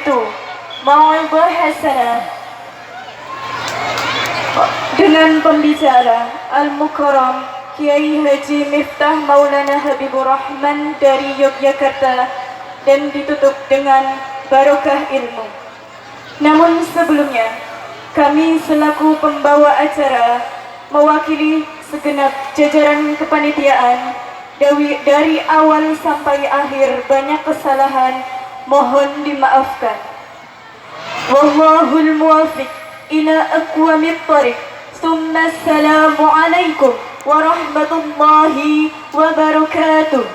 yaitu Mau'izah Hasanah dengan pembicara Al-Mukarram Kiai Haji Miftah Maulana Habibur Rahman dari Yogyakarta dan ditutup dengan barokah ilmu. Namun sebelumnya, kami selaku pembawa acara mewakili segenap jajaran kepanitiaan dari awal sampai akhir banyak kesalahan, mohon dimaafkan. Wallahul muwafiq ila aqwamit thariq. Tsumma assalamu alaikum warahmatullahi wabarakatuh.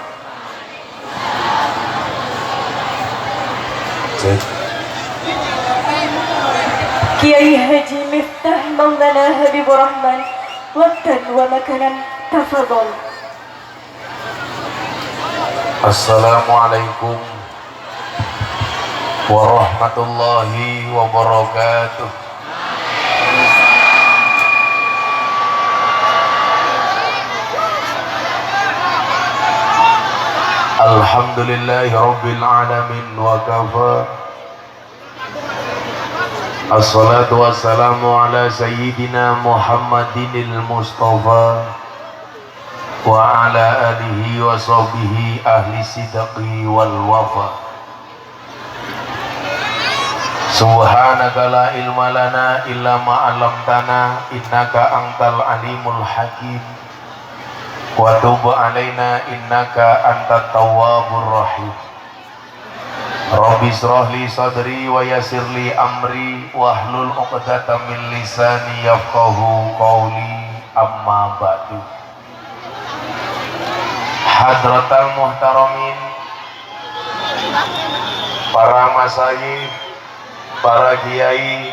Kiai Haji Miftah Maulana Habibur Rahman, waqtan wa makanan, tafadhol. Assalamualaikum warahmatullahi wabarakatuh. Alhamdulillahi rabbil alamin wa kafa. Assalatu wassalamu ala sayyidina Muhammadinil Mustafa wa ala alihi wa sahbihi ahli sidqi wal wafa. Subhanaka la ilma lana illa ma 'allamtana innaka antal alimul hakim. Wa tub alaina innaka antat tawwabur rahim. Rabbi shrah li sadri wa yassir li amri wahlul 'uqdatam min lisani yafqahu qawli, amma ba'du. Hadratal muhtaramin, para masyayikh, para kiai,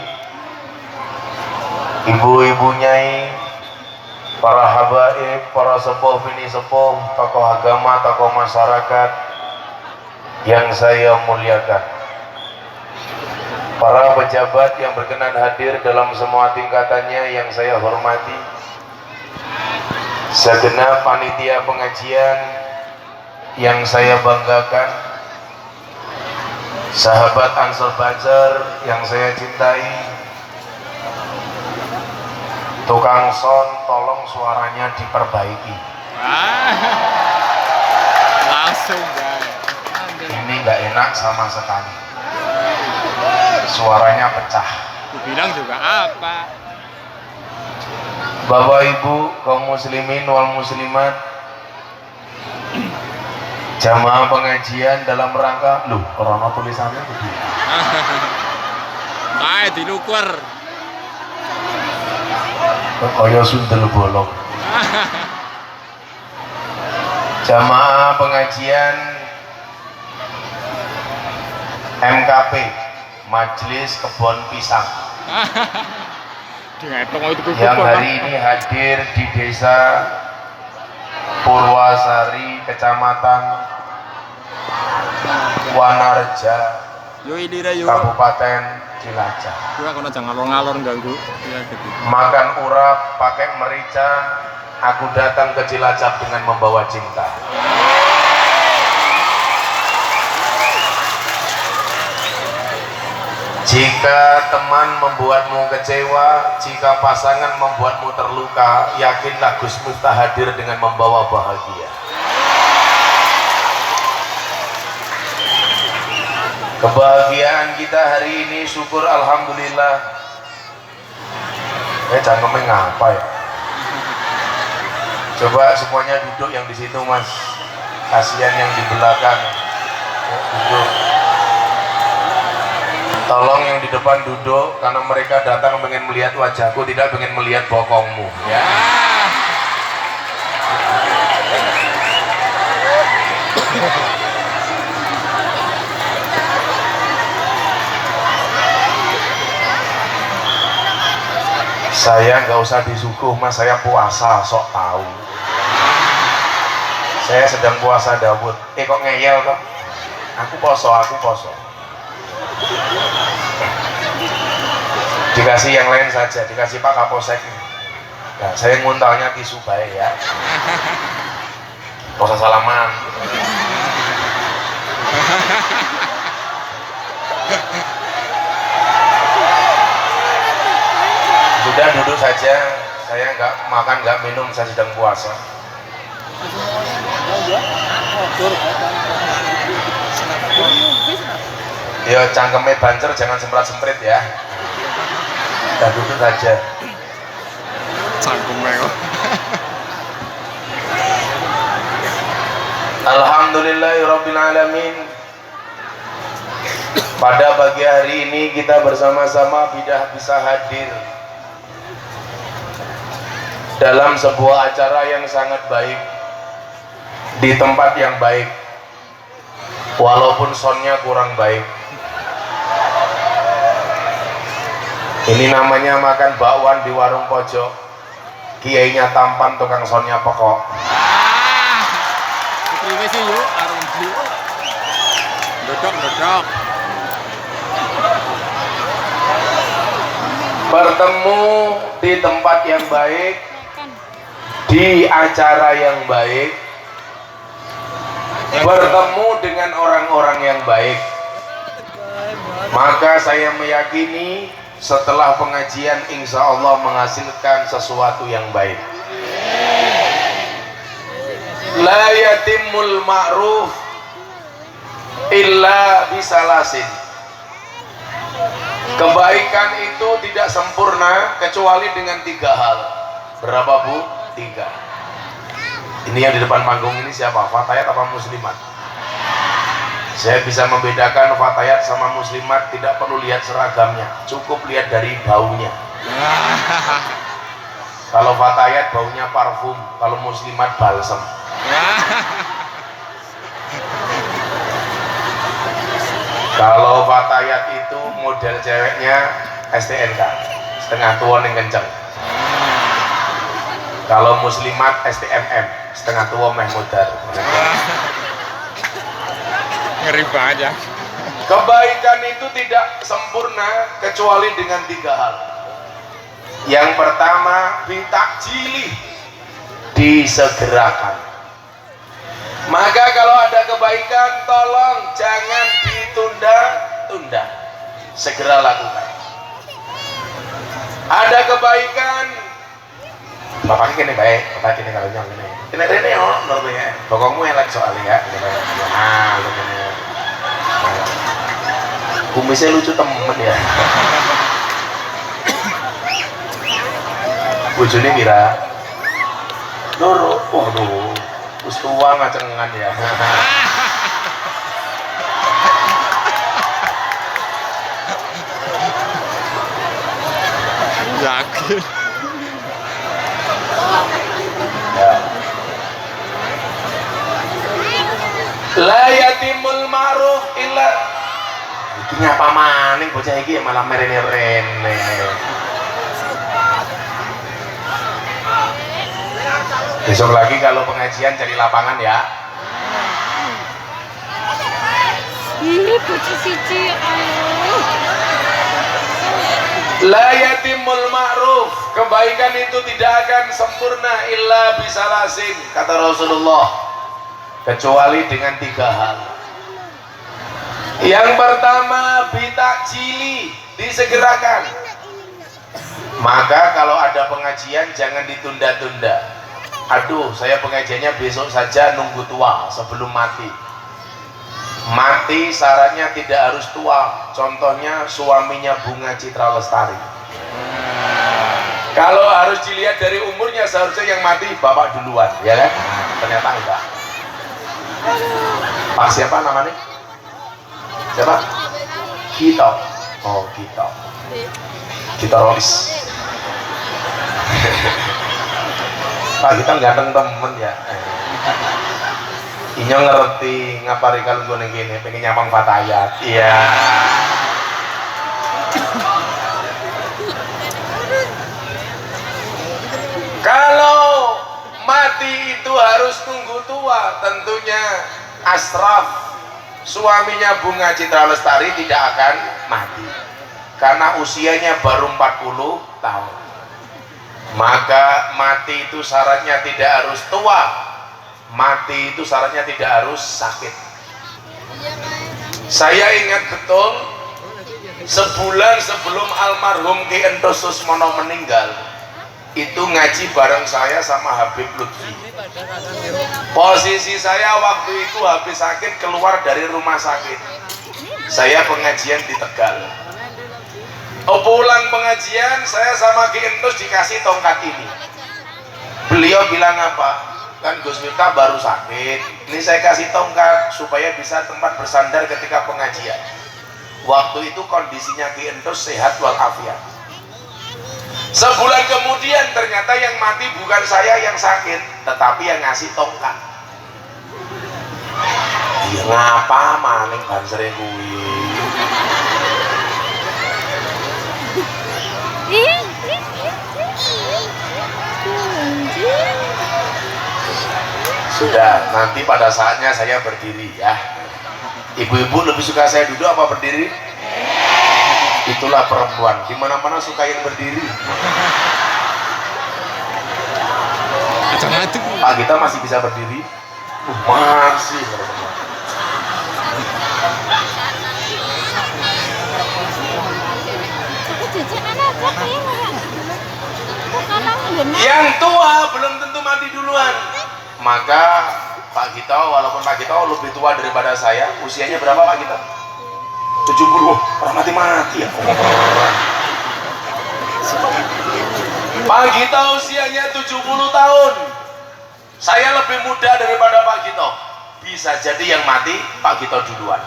ibu-ibu nyai, para habaib, para sepuh bini sepuh, tokoh agama, tokoh masyarakat yang saya muliakan, para pejabat yang berkenan hadir dalam semua tingkatannya yang saya hormati, segenap panitia pengajian yang saya banggakan, sahabat Ansor Bajar yang saya cintai, tukang sound tolong suaranya diperbaiki. Langsung guys. Ini nggak enak sama sekali, suaranya pecah. Dibilang juga apa? Bapak Ibu kaum muslimin wal muslimat, jamaah pengajian dalam rangka korona tulisannya begini. Dilukur. Kaya sundel bolong. Jamaah pengajian MKP Majelis Kebon Pisang yang hari ini hadir di desa Purwasari, Kecamatan Wanarja, Kabupaten Cilacap. Jangan ngalor-ngalor ganggu. Makan urap pakai merica, aku datang ke Cilacap dengan membawa cinta. Jika teman membuatmu kecewa, jika pasangan membuatmu terluka, yakinlah Gus Miftah hadir dengan membawa bahagia. Kebahagiaan kita hari ini, syukur alhamdulillah. Jangan ngapa ya. Coba semuanya duduk yang di situ mas, kasihan yang di belakang. Duduk. Tolong yang di depan duduk, karena mereka datang pengen melihat wajahku, tidak pengen melihat bokongmu ya. Saya nggak usah disuguh mas, saya puasa sok tahu. Saya sedang puasa Dawud. Kok ngeyel kok? Aku poso. Dikasih yang lain saja, dikasih Pak Kapolsek. Nah, saya nguntalnya tisu baik ya. Gak usah salaman. Sudah duduk saja, saya nggak makan nggak minum, saya sedang puasa. Ya cangkemnya bancer, jangan semprat-semprit ya. Sudah duduk saja. Cangkemnya kok. Alhamdulillahirrabbilalamin. Pada pagi hari ini kita bersama-sama bisa hadir dalam sebuah acara yang sangat baik, di tempat yang baik, walaupun soundnya kurang baik. Ini namanya makan bakwan di warung pojok, kiainya tampan, tukang soundnya pekok. Terima sih yuk, arum yuk. Dodok. Bertemu di tempat yang baik, di acara yang baik, bertemu dengan orang-orang yang baik, maka saya meyakini setelah pengajian insya Allah menghasilkan sesuatu yang baik. La yatimul ma'ruf illa bisalasin. Kebaikan itu tidak sempurna kecuali dengan 3 hal. Berapa Bu? 3. Ini yang di depan panggung ini siapa? Fatayat apa muslimat? Saya bisa membedakan fatayat sama muslimat, tidak perlu lihat seragamnya, cukup lihat dari baunya. Kalau fatayat baunya parfum, kalau muslimat balsem. Kalau fatayat itu model ceweknya STNK, setengah tua yang kenceng. Kalau muslimat STMM, setengah tua meh modal. Ngeri banget ya. Kebaikan itu tidak sempurna kecuali dengan 3 hal. Yang pertama, bitakjili, disegerakan. Maka kalau ada kebaikan, tolong jangan ditunda-tunda, segera lakukan. Ada kebaikan, bapaknya kini baik, bapak kini kalau nyong ini. Ini oh, menurut ya, bokongmu yang lagi soalnya ya. Nah, lu kini. Kumisnya lucu temen ya. Bujune Mira. Loro, waduh. Terus tua ngacengan ya. Yakin. Ya. La yatimul ma'ruf illa. Iki nyapa maning bocah iki malah merene-rene. Besok lagi kalau pengajian cari lapangan ya. Ini bocah siji ayo. La yatimul ma'ruf, kebaikan itu tidak akan sempurna illa bisalasin, kata Rasulullah, kecuali dengan 3 hal. Yang pertama, bitakjili, disegerakan. Maka kalau ada pengajian jangan ditunda-tunda. Aduh, saya pengajiannya besok saja, nunggu tua sebelum mati. Mati syaratnya tidak harus tua. Contohnya suaminya Bunga Citra Lestari. Kalau harus dilihat dari umurnya, seharusnya yang mati bapak duluan, ya kan? Ternyata enggak. Pak siapa namanya? Siapa? Kito. Oh, Kito. Kito Rolis. Pak kita ganteng temen ya. Inyo ngerti ngapari kalau gue gini, pengen nyapang fatayat. Iya. Kalau mati itu harus tunggu tua, tentunya Asraf suaminya Bunga Citra Lestari tidak akan mati karena usianya baru 40 tahun. Maka mati itu syaratnya tidak harus tua, mati itu syaratnya tidak harus sakit. Saya ingat betul Sebulan sebelum almarhum Ki Entus Susmono meninggal, itu ngaji bareng saya sama Habib Lutfi. Posisi saya waktu itu habis sakit keluar dari rumah sakit. Saya pengajian di Tegal. Pulang pengajian, saya sama Ki Entus dikasih tongkat ini. Beliau bilang apa? Kan Gus Miftah baru sakit, ini saya kasih tongkat supaya bisa tempat bersandar ketika pengajian. Waktu itu kondisinya Ki Entus sehat walafiat. Sebulan kemudian ternyata yang mati bukan saya yang sakit, tetapi yang ngasih tongkat. Iya ngapa maning bansere kuwi. Sudah, nanti pada saatnya saya berdiri ya. Ibu-ibu lebih suka saya duduk apa berdiri? Itulah perempuan, dimana-mana suka yang berdiri. Pak kita masih bisa berdiri? Masih. Yang tua belum tentu mati duluan. Maka Pak Gito, walaupun Pak Gito lebih tua daripada saya, usianya berapa Pak Gito? 70. Orang mati-mati ya. Pak Gito usianya 70 tahun. Saya lebih muda daripada Pak Gito. Bisa jadi yang mati Pak Gito duluan.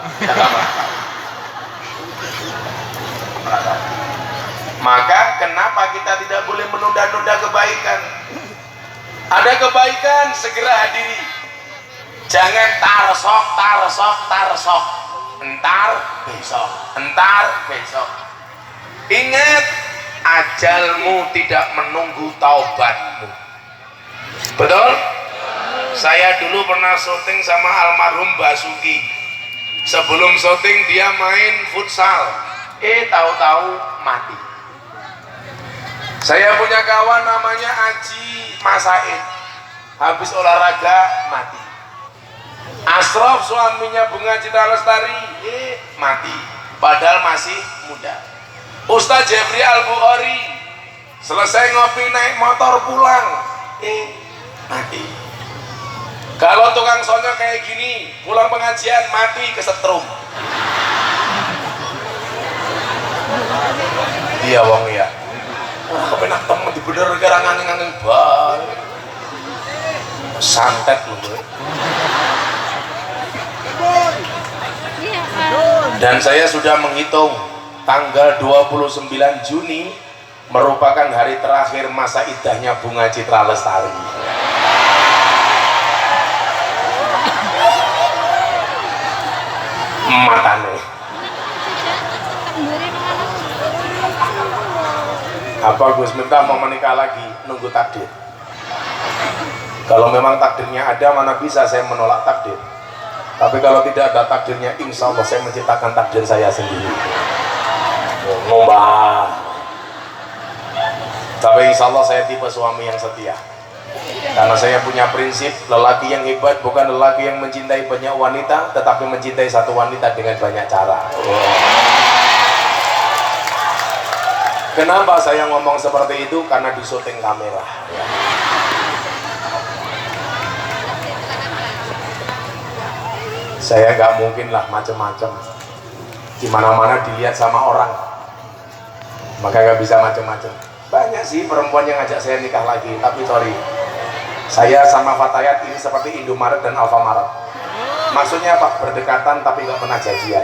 Maka kenapa kita tidak boleh menunda-nunda kebaikan? Ada kebaikan segera hadiri. Jangan tarsok. Entar besok. Ingat, ajalmu tidak menunggu taubatmu. Betul? Saya dulu pernah syuting sama almarhum Basuki. Sebelum syuting dia main futsal. Tahu-tahu mati. Saya punya kawan namanya Aji Masaid. Habis olahraga mati. Asrof suaminya Bunga Citra Lestari mati. Padahal masih muda. Ustadz Jeffrey Al-Bukhari selesai ngopi naik motor pulang mati. Kalau tukang sonyo kayak gini pulang pengajian mati kesetrum. Iya wong ya. Wah kepenak temen di bener gara ngangin bal. Santet loh gue. Dan saya sudah menghitung tanggal 29 Juni merupakan hari terakhir masa iddahnya Bunga Citra Lestari. Matane. Apa Gus Miftah mau menikah lagi? Nunggu takdir. Kalau memang takdirnya ada, mana bisa saya menolak takdir. Tapi kalau tidak ada takdirnya, insya Allah saya menciptakan takdir saya sendiri. Ngomong. Tapi insya Allah saya tipe suami yang setia. Karena saya punya prinsip, lelaki yang hebat bukan lelaki yang mencintai banyak wanita, tetapi mencintai satu wanita dengan banyak cara. Kenapa saya ngomong seperti itu? Karena di syuting kamera. Saya nggak mungkin lah macem-macem. Di mana-mana dilihat sama orang, maka nggak bisa macem-macem. Banyak sih perempuan yang ngajak saya nikah lagi, tapi sorry, saya sama Fatayat ini seperti Indomaret dan Alfamaret. Maksudnya apa? Berdekatan tapi nggak pernah jadian.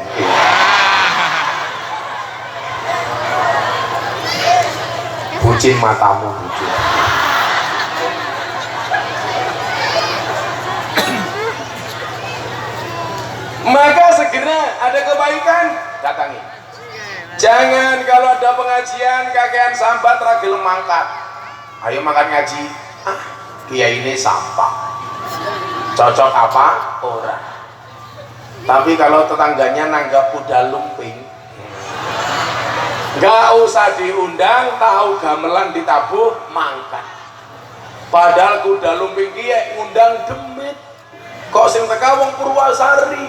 Bucin matamu, bucin. Maka segera ada kebaikan, datangi. Jangan kalau ada pengajian kakean sambat ragil mangkat. Ayo makan ngaji. Kiai ini sampah. Cocok apa? Orang. Tapi kalau tetangganya nanggap kuda lumping, nggak usah diundang, tahu gamelan ditabuh mangkat. Padahal kuda lumping kiai ngundang demit. Kok sing teka wong Purwasari?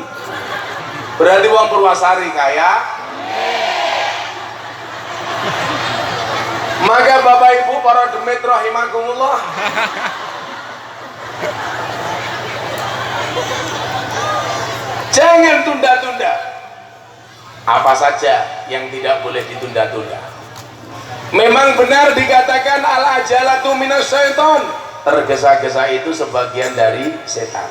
Berarti wong Purwasari kaya. para demit rahimakumullah. Jangan tunda-tunda. Apa saja yang tidak boleh ditunda-tunda. Memang benar dikatakan al-ajalatu minasyaiton. Tergesa-gesa itu sebagian dari setan.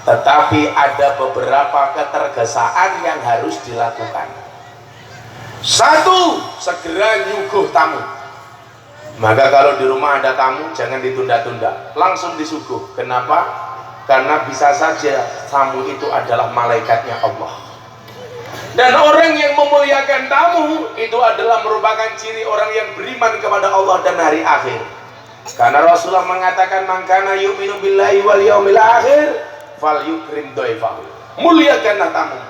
Tetapi ada beberapa ketergesaan yang harus dilakukan. Satu, segera nyuguh tamu. Maka kalau di rumah ada tamu, jangan ditunda-tunda, langsung disuguh. Kenapa? Karena bisa saja tamu itu adalah malaikatnya Allah. Dan orang yang memuliakan tamu itu adalah merupakan ciri orang yang beriman kepada Allah dan hari akhir. Karena Rasulullah mengatakan, man kana yu'minu billahi wal yaumil akhir falyukrim dhaifahu. Muliakanlah tamu.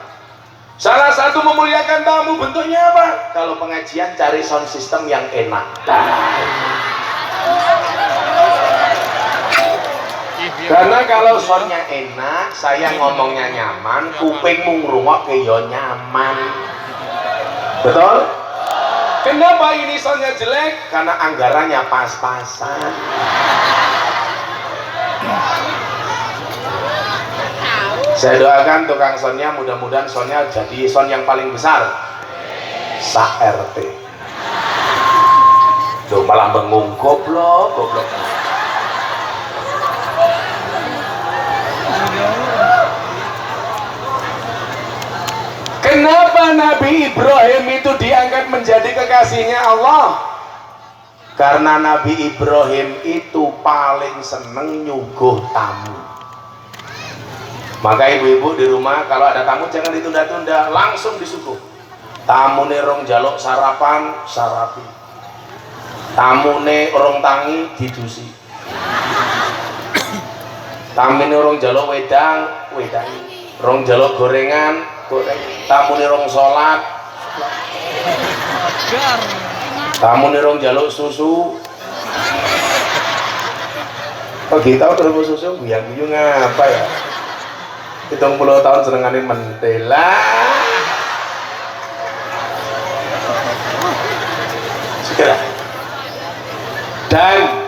Salah satu memuliakan tamu bentuknya apa? Kalau pengajian cari sound system yang enak. Karena kalau soundnya enak, saya ngomongnya nyaman, kupingmu ngrungok ke yo nyaman. Betul? Kenapa ini soundnya jelek? Karena anggarannya pas-pasan. Saya doakan tukang soundnya, mudah-mudahan soundnya jadi sound yang paling besar. Sa-RT. Tuh malah bengung, goblok. Kenapa Nabi Ibrahim itu diangkat menjadi kekasihnya Allah? Karena Nabi Ibrahim itu paling seneng nyuguh tamu. Maka ibu-ibu di rumah kalau ada tamu jangan ditunda-tunda, langsung disuguh. Tamune rong jaluk sarapan, sarapi. Tamune rong tangi, didusi. Tamune rong jaluk wedang, wedangi. Rong jaluk gorengan, goreng. Tamune rong salat. Tamune rong jaluk susu. Kok kita terus susu guyang-guyung apa ya? 70 tahun senengane mentela. Segera. Dan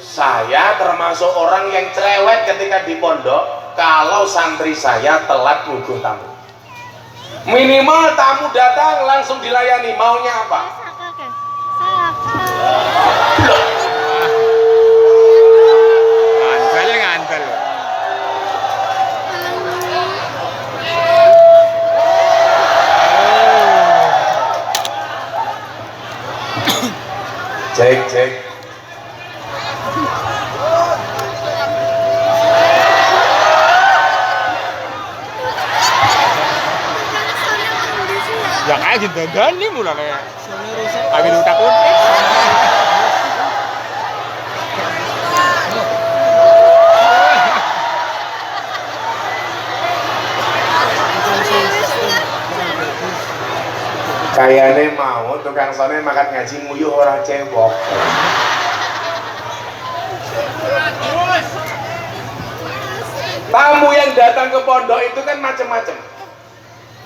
saya termasuk orang yang cerewet ketika di pondok kalau santri saya telat nyuguh tamu. Minimal tamu datang langsung dilayani, maunya apa? Ngantel. Cek. Ya kayak gitu gani mulane. Abi lu takut. Kayaknya mau tukang sone makan ngaji nguyuh orang cebok. Tamu yang datang ke pondok itu kan macam-macam.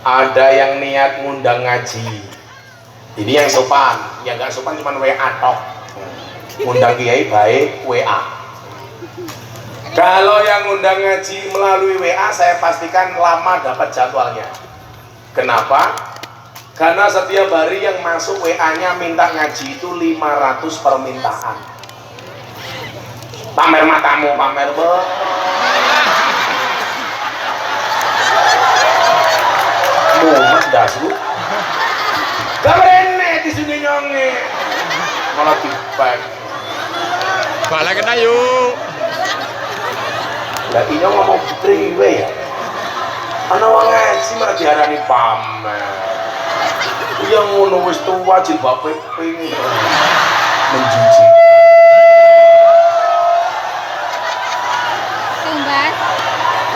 Ada yang niat ngundang ngaji. Ini yang sopan, yang nggak sopan cuma WA tok. Ngundang kiai baik WA. Kalau yang ngundang ngaji melalui WA saya pastikan lama dapat jadwalnya. Kenapa? Karena setiap hari yang masuk WA-nya minta ngaji itu 500 permintaan. Pamer matamu, pamer be. Mumet dasu. Gamrene di sini nyonge. Malah tipek. Bala kena yuk. Lah iya ngomong priwe ya. Ana wong ngaji malah diarani pamer. Yang ngono wis tuwa jilbabe ping menjijik.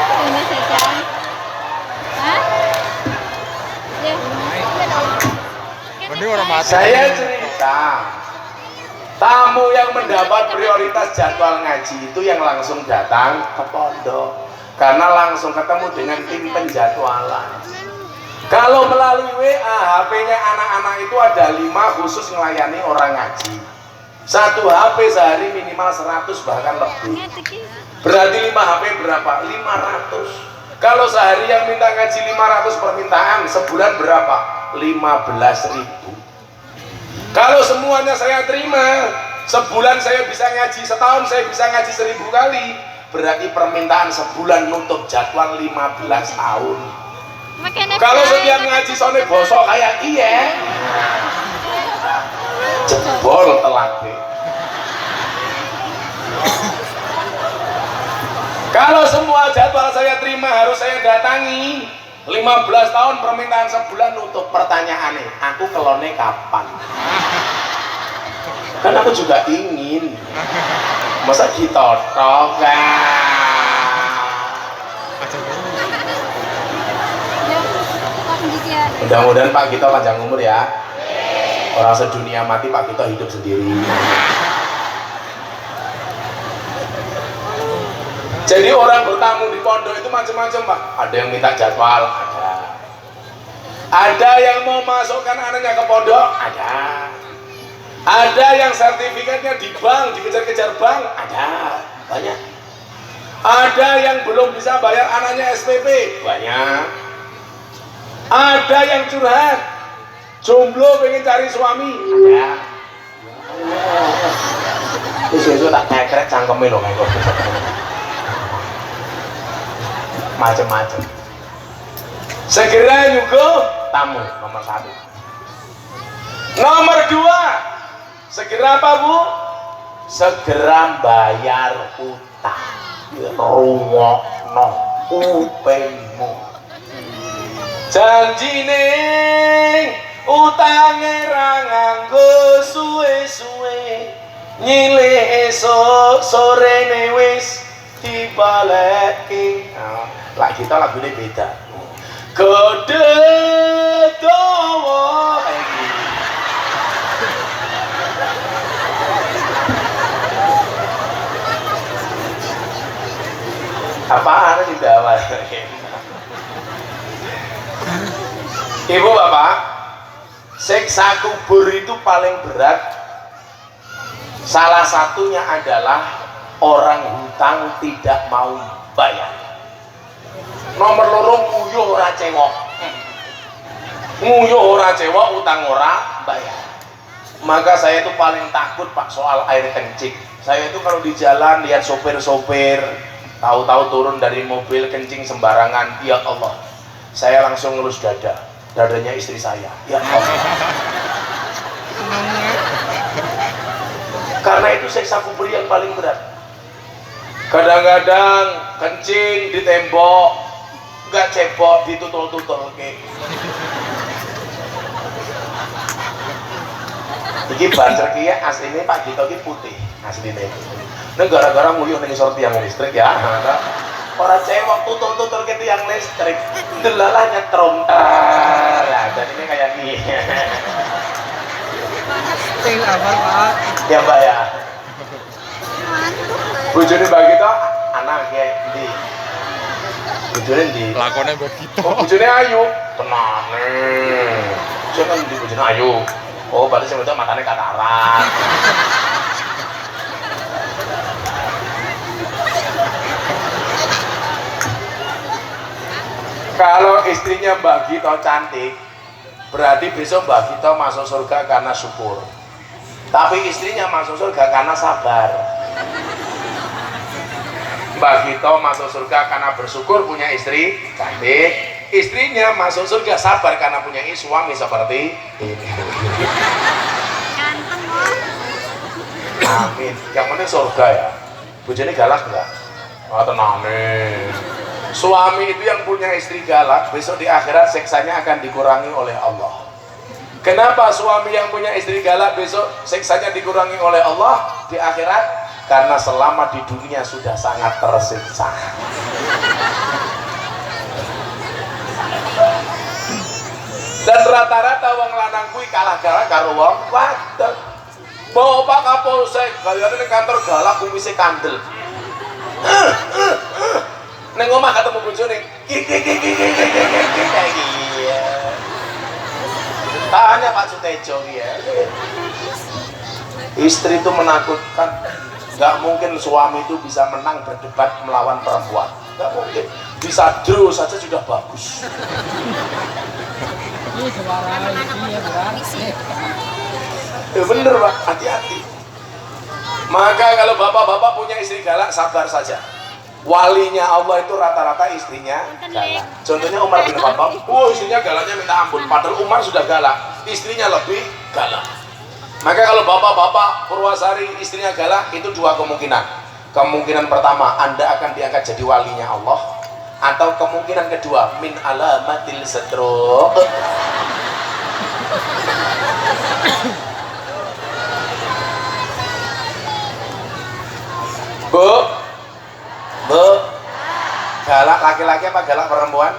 Tumbas saja. Hah? Ya. Mending orang mati. Saya cerita tamu yang mendapat prioritas jadwal ngaji itu yang langsung datang ke pondok karena langsung ketemu dengan tim penjadwalan. Kalau melalui WA, HP-nya anak-anak itu ada 5 khusus melayani orang ngaji. Satu HP sehari minimal 100 bahkan lebih. Berarti 5 HP berapa? 500. Kalau sehari yang minta ngaji 500 permintaan, sebulan berapa? 15.000. Kalau semuanya saya terima, sebulan saya bisa ngaji, setahun saya bisa ngaji 1000 kali. Berarti permintaan sebulan nutup jadwal 15 tahun. Kalau setiap ngaji sone bosok kayak iya, jebol telake. Kalau semua jadwal saya terima harus saya datangi, 15 tahun permintaan sebulan nutup. Pertanyaannya, aku kelone kapan? Kan aku juga ingin. Masa ditotok mudah-mudahan Pak Gito panjang umur ya. Orang sedunia mati, Pak Gito hidup sendiri. Jadi orang bertamu di pondok itu macam-macam Pak. Ada yang minta jadwal, ada. Ada yang mau masukkan anaknya ke pondok, ada. Ada yang sertifikatnya di bank, dikejar-kejar bank, ada. Banyak. Ada yang belum bisa bayar anaknya SPP, banyak. Ada yang curhat, jomblo pengen cari suami, ada. Itu tak kekrek cangkeme loh kayak macam-macam. Segera juga tamu nomor 1. Nomor 2, segera apa Bu? Segera bayar utang. Rungokno kupingmu. Janjine utange ra nganggo suwe-suwe, nyilih esuk sorene wis dibaleki. Lah kita lagune beda. Gede dawa kayak gini. Apaan di dawa? Ibu bapak, siksa kubur itu paling berat. Salah satunya adalah orang hutang tidak mau bayar. Nomor loro, nguyuh ora cewek. Nguyuh ora cewek, utang ora bayar. Maka saya itu paling takut Pak soal air kencing. Saya itu kalau di jalan lihat sopir-sopir tahu-tahu turun dari mobil kencing sembarangan, ya Allah, saya langsung ngelus dadanya istri saya, ya Allah. Karena itu siksa kubur yang paling berat. Kadang-kadang kencing di tembok, nggak cebok, ditutul-tutul kayak. Iki bancer kia aslinya Pak Gito ki putih aslinya. Nah gara-gara nguyuh ning isor tiang listrik ya. Orang cewek tutul-tutul ke tiang listrik, delalah nyetrum. Lah jadi ini kayak gini. Ya Mbak ya. Bojone Mbak Gito anak kayak di. Bojone di. Lakonnya begitu. Oh bojone ayu. Tenane. Saya kan di bojone ayu. Oh berarti saya matanya katarak. Kalau istrinya Mbak Gito cantik, berarti besok Mbak Gito masuk surga karena syukur. Tapi istrinya masuk surga karena sabar. Mbak Gito masuk surga karena bersyukur punya istri cantik. Istrinya masuk surga sabar karena punya suami seperti ini. Amin. Yang penting surga ya. Bojone galak enggak? Oh tenane. Suami itu yang punya istri galak, besok di akhirat siksanya akan dikurangi oleh Allah. Kenapa suami yang punya istri galak besok siksanya dikurangi oleh Allah di akhirat? Karena selama di dunia sudah sangat tersiksa. Dan rata-rata wong lanang kuwi kalah galak karo wong wadon. Bapak Kapolsek kalian ning kantor galak kumise kandel. Neng omah ketemu bojone. Tanya Pak Sutejo ya. Istri itu menakutkan. Nggak mungkin suami itu bisa menang berdebat melawan perempuan. Nggak mungkin. Bisa draw saja sudah bagus. Ya bener Pak, hati-hati. Maka kalau bapak-bapak punya istri galak, sabar saja. Walinya Allah itu rata-rata istrinya galak. Contohnya Umar bin Khattab, istrinya galaknya minta ampun. Padahal Umar sudah galak, istrinya lebih galak. Maka kalau bapak-bapak Purwasari istrinya galak, itu dua kemungkinan. Kemungkinan pertama, Anda akan diangkat jadi walinya Allah. Atau kemungkinan kedua, min alamatil stroke. Bu, galak laki-laki apa galak perempuan?